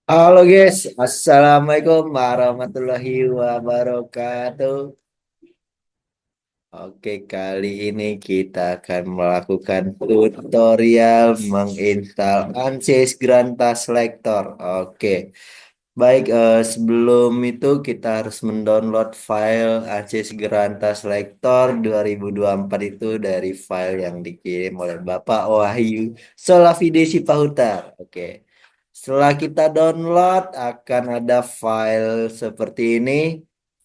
Halo guys, Assalamualaikum warahmatullahi wabarakatuh. Oke, kali ini kita akan melakukan tutorial menginstal Ansys Granta Selector. Oke, baik, sebelum itu kita harus mendownload file Ansys Granta Selector 2024 itu dari file yang dikirim oleh Bapak Wahyu Solafide Sipahutar. Oke. Setelah kita download akan ada file seperti ini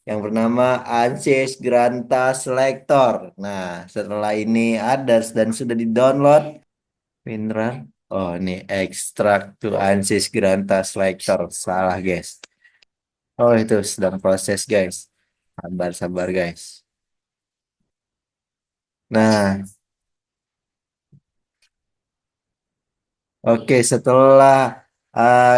yang bernama Ansys Granta Selector. Nah, setelah ini ada dan sudah di-download WinRAR. Oh, ini ekstrak to Ansys Granta Selector. Salah, guys. Oh, itu sedang proses, guys. Sabar-sabar, guys. Nah, oke, setelah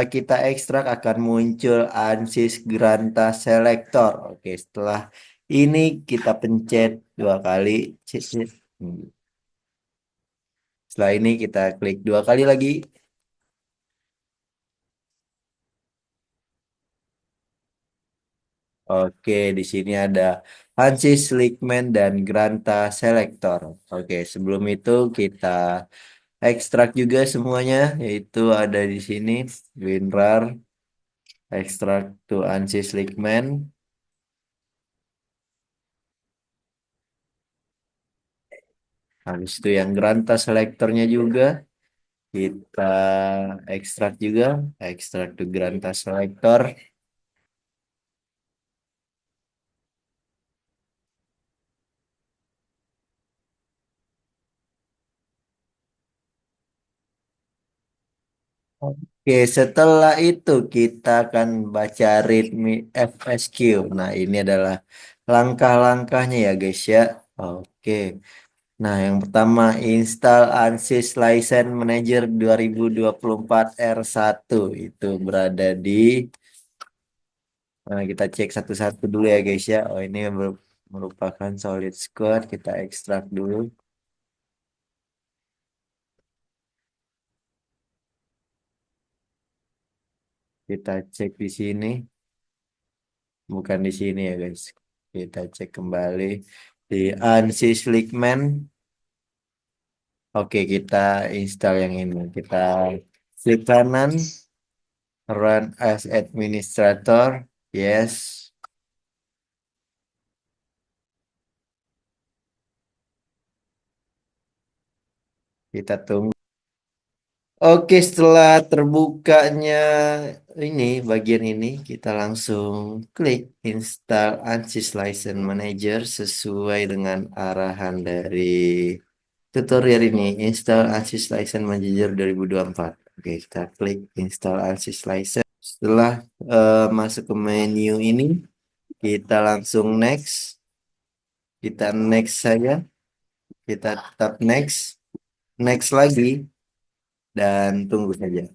kita ekstrak akan muncul ANSYS Granta Selector. Oke, setelah ini kita pencet dua kali. Cit, cit. Setelah ini kita klik dua kali lagi. Oke, di sini ada ANSYS Lightman dan Granta Selector. Oke, sebelum itu kita ekstrak juga semuanya, yaitu ada di sini WinRAR, ekstrak to ANSYS Lightman. Habis itu yang Granta selektornya juga kita ekstrak juga, ekstrak to Granta Selector. Oke, setelah itu kita akan baca README FSQ. Nah, ini adalah langkah-langkahnya ya guys ya. Oke. Nah, yang pertama install ANSYS License Manager 2024 R1 itu berada di. Nah, kita cek satu-satu dulu ya guys ya. Oh, ini merupakan solid squad. Kita ekstrak dulu. Kita cek di sini. Bukan di sini ya guys. Kita cek kembali di ANSYS Lightman. Oke, kita install yang ini. Kita klik kanan, run as administrator. Yes. Kita tunggu. Oke, setelah terbukanya ini bagian ini, kita langsung klik install ANSYS License Manager sesuai dengan arahan dari tutorial ini. Install ANSYS License Manager 2024. Oke, kita klik install ANSYS License. Setelah masuk ke menu ini, kita langsung next. Kita next saja. Kita tap next. Next lagi. Dan tunggu saja.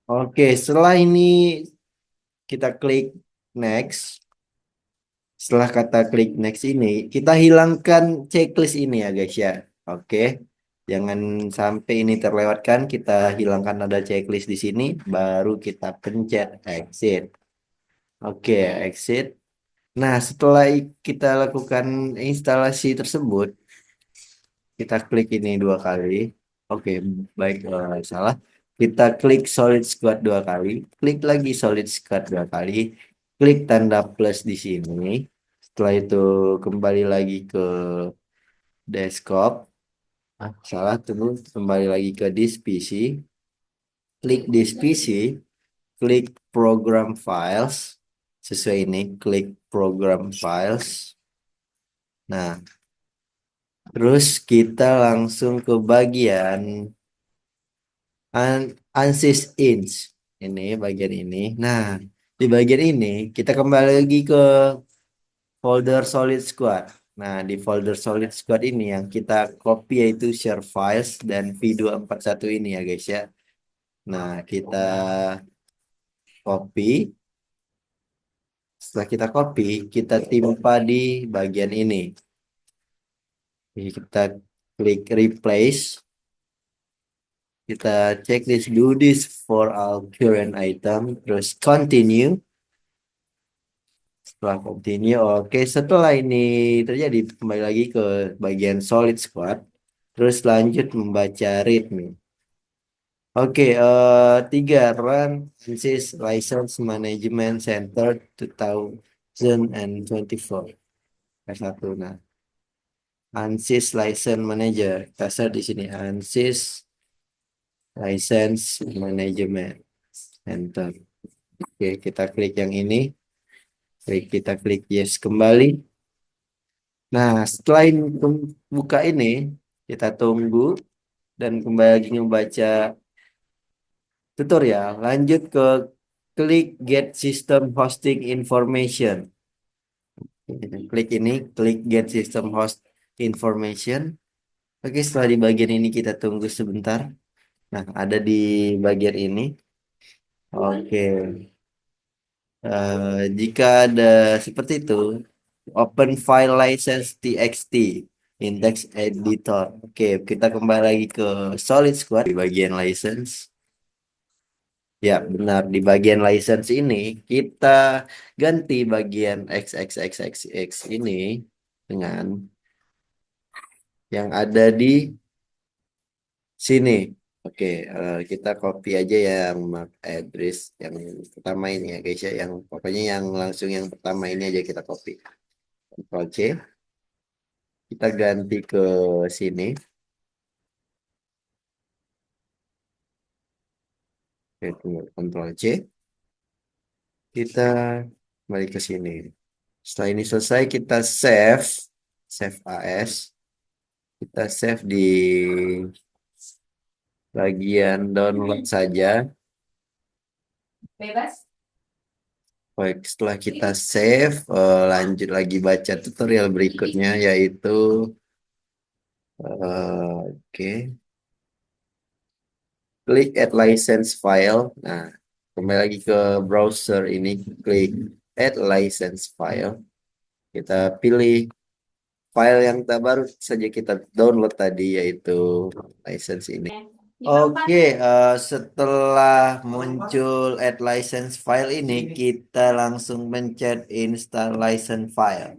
Oke, setelah ini kita klik next. Setelah kata klik next ini, kita hilangkan checklist ini ya guys ya. Oke, jangan sampai ini terlewatkan. Kita hilangkan ada checklist di sini, baru kita pencet exit. Oke, exit. Nah, setelah kita lakukan instalasi tersebut, kita klik ini dua kali. Oke, baik, salah. Kita klik Solid Squad dua kali, klik lagi Solid Squad dua kali, klik tanda plus di sini. Setelah itu kembali lagi ke desktop. Salah, tunggu. Kembali lagi ke this PC. Klik this PC, klik program files. Sesuai ini, klik program files. Nah, terus kita langsung ke bagian ANSYS Ins. Ini bagian ini. Nah, di bagian ini kita kembali lagi ke folder Solid Squad. Nah, di folder Solid Squad ini yang kita copy yaitu share files dan V241 ini ya guys ya. Nah, kita copy. Setelah kita copy, kita timpa di bagian ini. Jadi kita klik replace. Kita checklist do this for all current item, terus continue. Setelah continue, oke. Setelah ini terjadi, kembali lagi ke bagian solid squad. Terus lanjut membaca readme. Oke, tiga run ANSYS License Management Center 2024. Satu. Nah, ANSYS License Manager. Kasar di sini ANSYS License Management Center. Oke, kita klik yang ini. Kita klik yes kembali. Nah, setelah ini buka ini, kita tunggu dan kembali lagi membaca tutorial. Lanjut ke klik Get System Hosting Information. Klik ini, klik Get System Host Information. Oke, setelah di bagian ini kita tunggu sebentar. Nah, ada di bagian ini. Oke. Jika ada seperti itu, open file license txt index editor. Oke, kita kembali lagi ke Solid Squad di bagian license. Ya, benar. Di bagian license ini kita ganti bagian XXXXX ini dengan yang ada di sini. Oke, kita copy aja yang MAC address yang pertama ini ya guys ya. Yang pokoknya yang langsung yang pertama ini aja kita copy. Ctrl C. Kita ganti ke sini. Oke, tunggu. Ctrl C. Kita kembali ke sini. Setelah ini selesai, kita save. Save as. Kita save di bagian download saja. Bebas. Baik, setelah kita save, lanjut lagi baca tutorial berikutnya, yaitu oke, klik add license file. Nah, kembali lagi ke browser ini, klik add license file. Kita pilih file yang baru saja kita download tadi, yaitu license ini. Oke, setelah muncul add license file ini, kita langsung pencet install license file.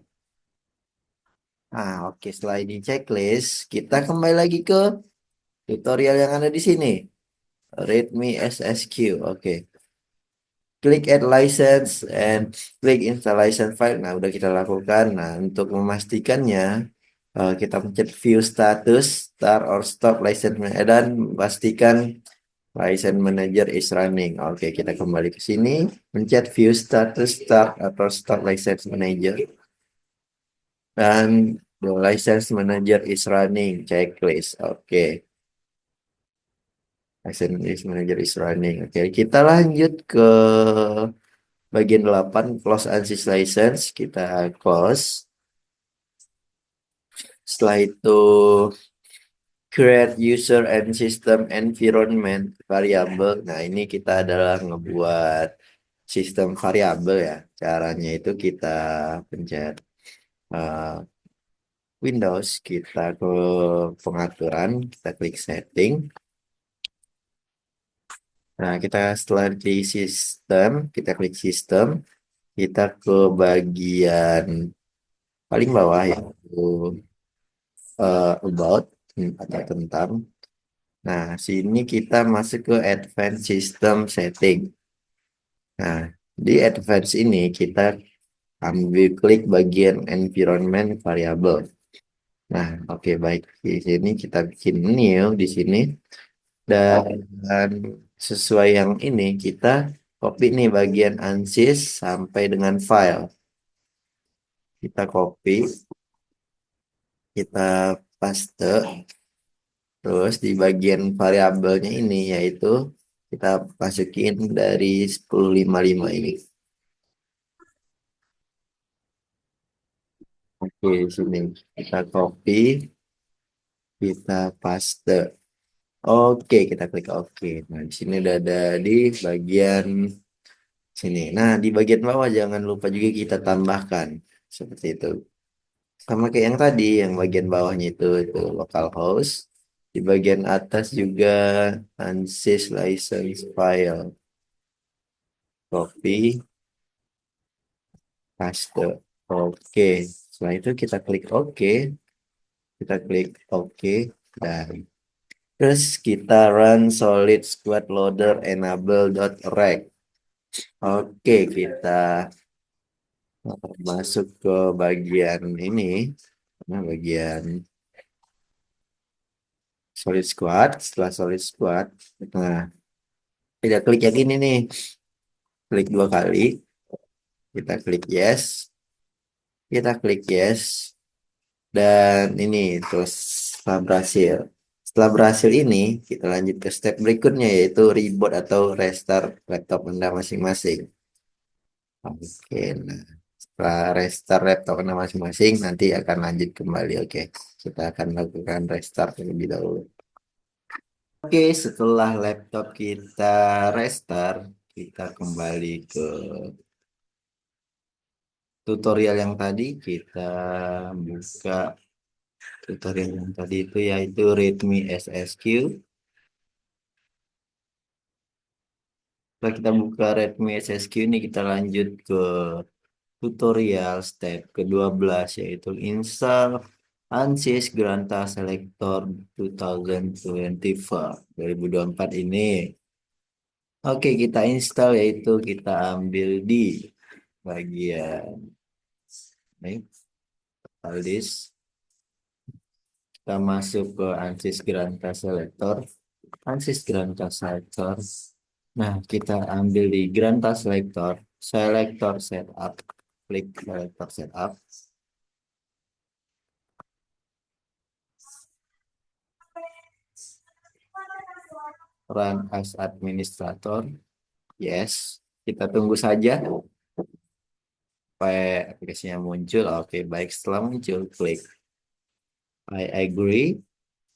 Nah, oke, setelah ini checklist, kita kembali lagi ke tutorial yang ada di sini. Readme SSQ. Oke. Klik add license and klik install license file. Nah, udah kita lakukan. Nah, untuk memastikannya, kita pencet view status, start or stop license dan pastikan license manager is running. Oke, kita kembali ke sini, pencet view status, start atau stop license manager. Dan the license manager is running, checklist. Oke. License manager is running. Oke, kita lanjut ke bagian 8, close ANSYS license. Kita close. Setelah itu create user and system environment variable. Nah, ini kita adalah ngebuat sistem variabel ya. Caranya itu kita pencet Windows, kita ke pengaturan, kita klik setting. Nah, kita setelah di sistem, kita klik sistem, kita ke bagian paling bawah yaitu about atau tentang. Nah, sini kita masuk ke advanced system setting. Nah, di advance ini kita ambil klik bagian environment variable. Nah, oke, baik. Di sini kita bikin new di sini dan sesuai yang ini kita copy nih bagian ANSYS sampai dengan file. Kita copy, kita paste, terus di bagian variabelnya ini yaitu kita masukin dari 1055 ini. Oke, sini kita copy, kita paste. Oke, kita klik oke. Nah, di sini udah ada di bagian sini. Nah, di bagian bawah jangan lupa juga kita tambahkan seperti itu. Sama kayak yang tadi, yang bagian bawahnya itu localhost. Di Di bagian atas juga ANSYS license file. Copy, paste. Oke. Setelah itu kita klik OK. Kita klik OK. Dan terus kita run solid squad loader enable.rect. Oke, kita masuk ke bagian ini. Nah, bagian solid squad. Setelah solid squad, nah, kita klik yang ini nih. Klik dua kali. Kita klik yes. Kita klik yes. Dan ini terus setelah berhasil. Setelah berhasil ini, kita lanjut ke step berikutnya yaitu reboot atau restart laptop Anda masing-masing. Oke, nah setelah restart laptop Anda masing-masing, nanti akan lanjut kembali. Oke, kita akan lakukan restart terlebih dahulu. Oke, setelah laptop kita restart, kita kembali ke tutorial yang tadi. Kita buka tutorial yang tadi itu yaitu Redmi SSQ. Setelah kita buka Redmi SSQ ini kita lanjut ke tutorial step ke-12 yaitu install ANSYS Granta Selector 2024 2024 ini. Oke, kita install yaitu kita ambil di bagian ini, file disk. Kita masuk ke ANSYS Granta Selector. ANSYS Granta Selector. Nah, kita ambil di Granta Selector, Selector Setup, klik Selector Setup, Run as Administrator, yes. Kita tunggu saja sampai aplikasinya muncul. Oke, baik. Setelah muncul, klik I agree.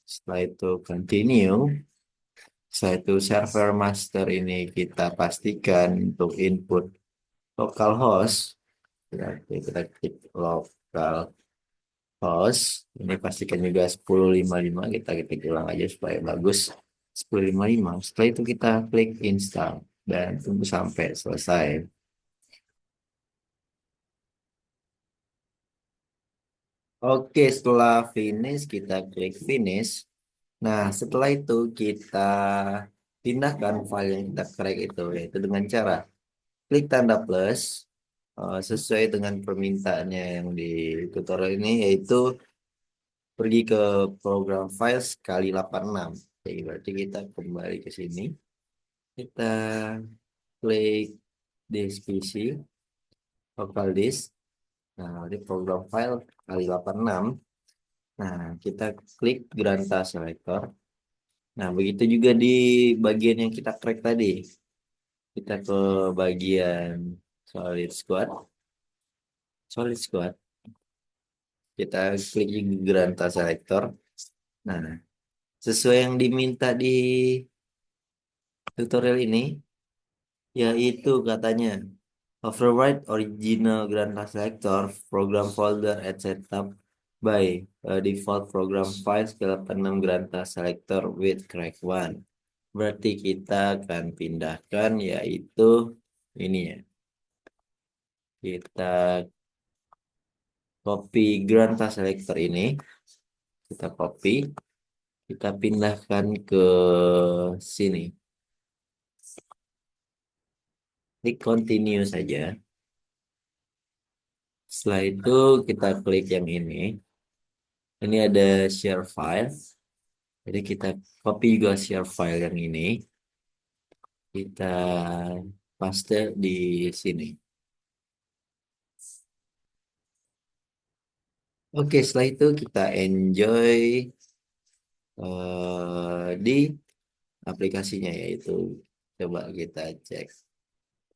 Setelah itu continue. Setelah itu server master ini kita pastikan untuk input localhost. Berarti kita klik local host ini pastikan juga 1055 kita ketik ulang aja supaya bagus 1055. Setelah itu kita klik install dan tunggu sampai selesai. Oke, setelah finish kita klik finish. Nah, setelah itu kita pindahkan file yang kita crack itu yaitu dengan cara klik tanda plus sesuai dengan permintaannya yang di tutorial ini yaitu pergi ke program files kali 86. Jadi berarti kita kembali ke sini. Kita klik disk PC, local disk. Nah, di program file kali 86. Nah, kita klik Granta Selector. Nah, begitu juga di bagian yang kita crack tadi. Kita ke bagian Solid Squad. Solid Squad. Kita klik Granta Selector. Nah, sesuai yang diminta di tutorial ini, yaitu katanya override original Granta Selector program folder at setup by default program files ke 86 Granta Selector with crack one. Berarti kita akan pindahkan yaitu ini ya. Kita copy Granta Selector ini, kita copy, kita pindahkan ke sini. Klik continue saja. Setelah itu kita klik yang ini. Ini ada share file. Jadi kita copy juga share file yang ini. Kita paste di sini. Oke, setelah itu kita enjoy di aplikasinya yaitu coba kita cek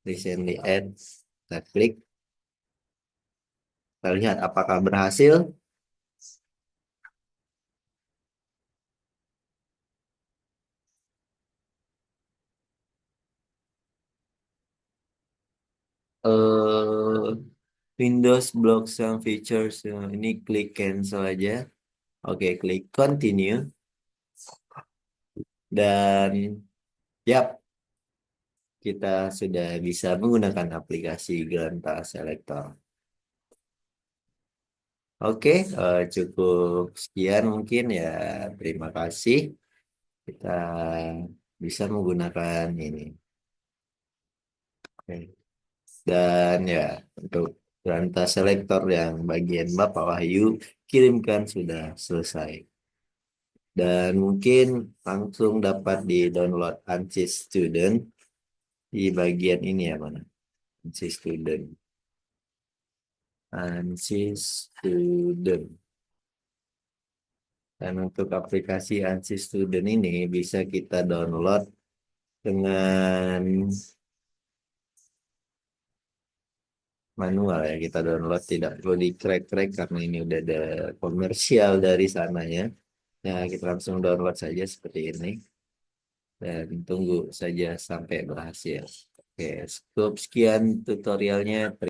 recently add. Kita klik, kita lihat apakah berhasil. eh Windows block some features. Ini klik cancel aja. Oke, klik continue. Dan yap, kita sudah bisa menggunakan aplikasi Granta Selector. Oke, cukup sekian mungkin ya. Terima kasih. Kita bisa menggunakan ini. Oke. Dan ya, untuk Granta Selector yang bagian Bapak Wahyu kirimkan sudah selesai. Dan mungkin langsung dapat di-download Ansys Student di bagian ini ya mana? Ansys Student. Ansys Student. Dan untuk aplikasi Ansys Student ini bisa kita download dengan manual ya. Kita download tidak perlu di crack-crack karena ini udah ada komersial dari sananya. Ya, kita langsung download saja seperti ini. Dan tunggu saja sampai berhasil. Oke, cukup sekian tutorialnya.